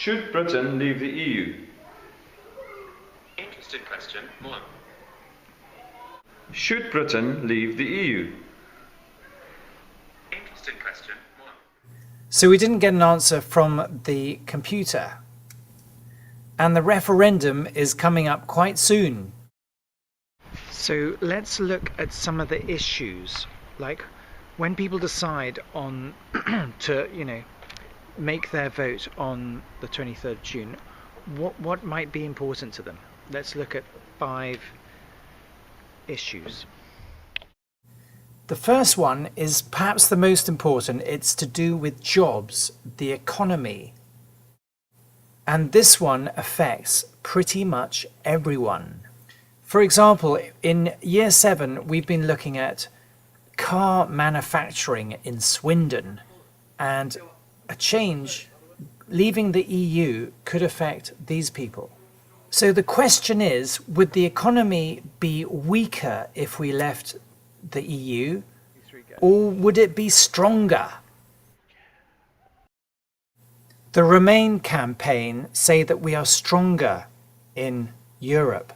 Should Britain leave the EU? Interesting question. 1. Should Britain leave the EU? Interesting question. 1. So we didn't get an answer from the computer. And the referendum is coming up quite soon. So let's look at some of the issues, like when people decide on to, make their vote on the 23rd of June, what might be important to them? Let's look at 5 issues. The first one is perhaps the most important. It's to do with jobs, the economy. And this one affects pretty much everyone. For example, in year 7, we've been looking at car manufacturing in Swindon, and a change leaving the EU could affect these people. So the question is, would the economy be weaker if we left the EU, or would it be stronger? The Remain campaign say that we are stronger in Europe.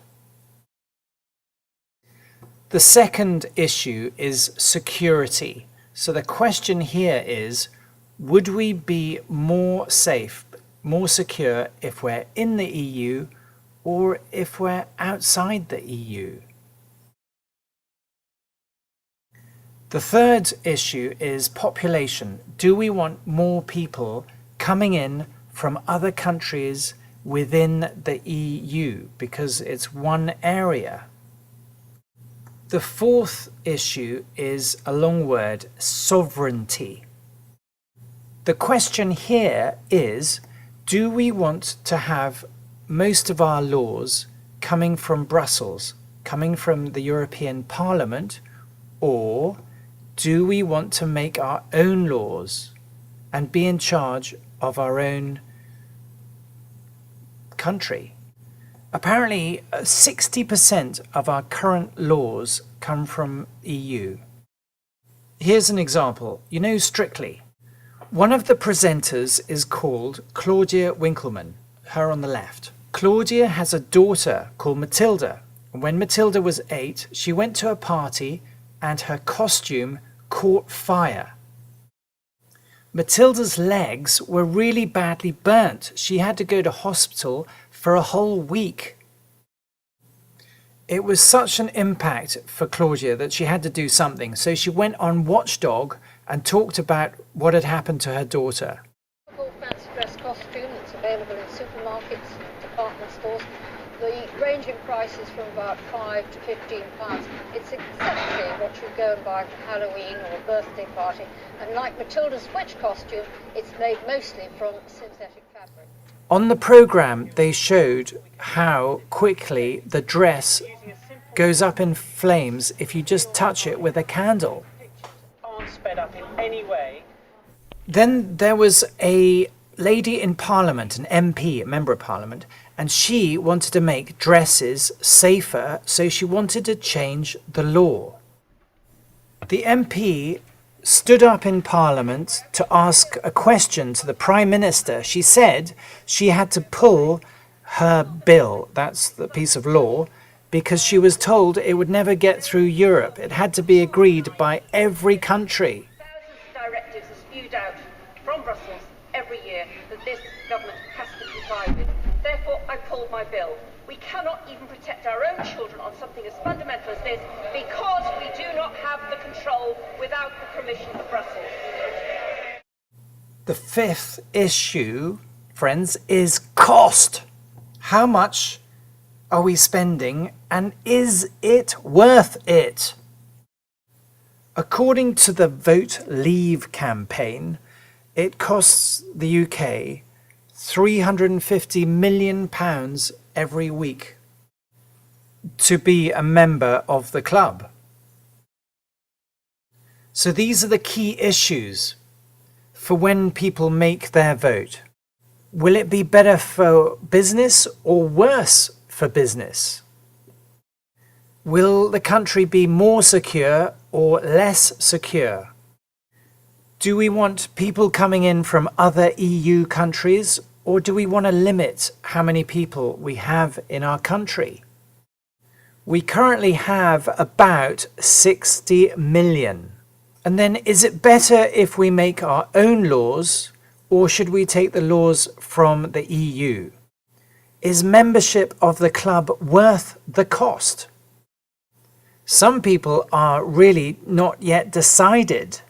The second issue is security. So the question here is, would we be more safe, more secure if we're in the EU or if we're outside the EU? The third issue is population. Do we want more people coming in from other countries within the EU because it's one area? The fourth issue is a long word, sovereignty. The question here is, do we want to have most of our laws coming from Brussels, coming from the European Parliament, or do we want to make our own laws and be in charge of our own country? Apparently, 60% of our current laws come from EU. Here's an example. You know Strictly? One of the presenters is called Claudia Winkleman, her on the left. Claudia has a daughter called Matilda. When Matilda was 8, she went to a party and her costume caught fire. Matilda's legs were really badly burnt. She had to go to hospital for a whole week. It was such an impact for Claudia that she had to do something. So she went on Watchdog and talked about what had happened to her daughter. Full fancy dress costume that's available in supermarkets, department stores. The range in prices from about £5 to £15. It's exactly what you go and buy for Halloween or a birthday party. And like Matilda's witch costume, it's made mostly from synthetic fabric. On the programme, they showed how quickly the dress goes up in flames if you just touch it with a candle. Aren't sped up in any way. Then there was a lady in Parliament, an MP, a Member of Parliament, and she wanted to make dresses safer, so she wanted to change the law. The MP stood up in Parliament to ask a question to the Prime Minister. She said she had to pull her bill, that's the piece of law, because she was told it would never get through Europe. It had to be agreed by every country. Thousands of directives are spewed out from Brussels every year that this government has to comply with. Therefore, I pulled my bill. We cannot even protect our own children on something as fundamental as this because we do not have the control without the permission of Brussels. The fifth issue, friends, is cost. How much are we spending, and is it worth it? According to the Vote Leave campaign, it costs the UK £350 million every week to be a member of the club. So these are the key issues for when people make their vote. Will it be better for business or worse for business? Will the country be more secure or less secure? Do we want people coming in from other EU countries, Or do we want to limit how many people we have in our country? We currently have about 60 million. And then is it better if we make our own laws, or should we take the laws from the EU? Is membership of the club worth the cost? Some people are really not yet decided.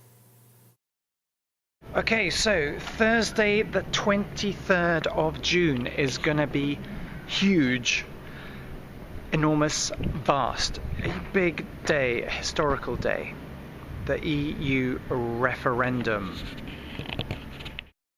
Okay, so Thursday the 23rd of June is going to be huge, enormous, vast, a big day, a historical day. The EU referendum.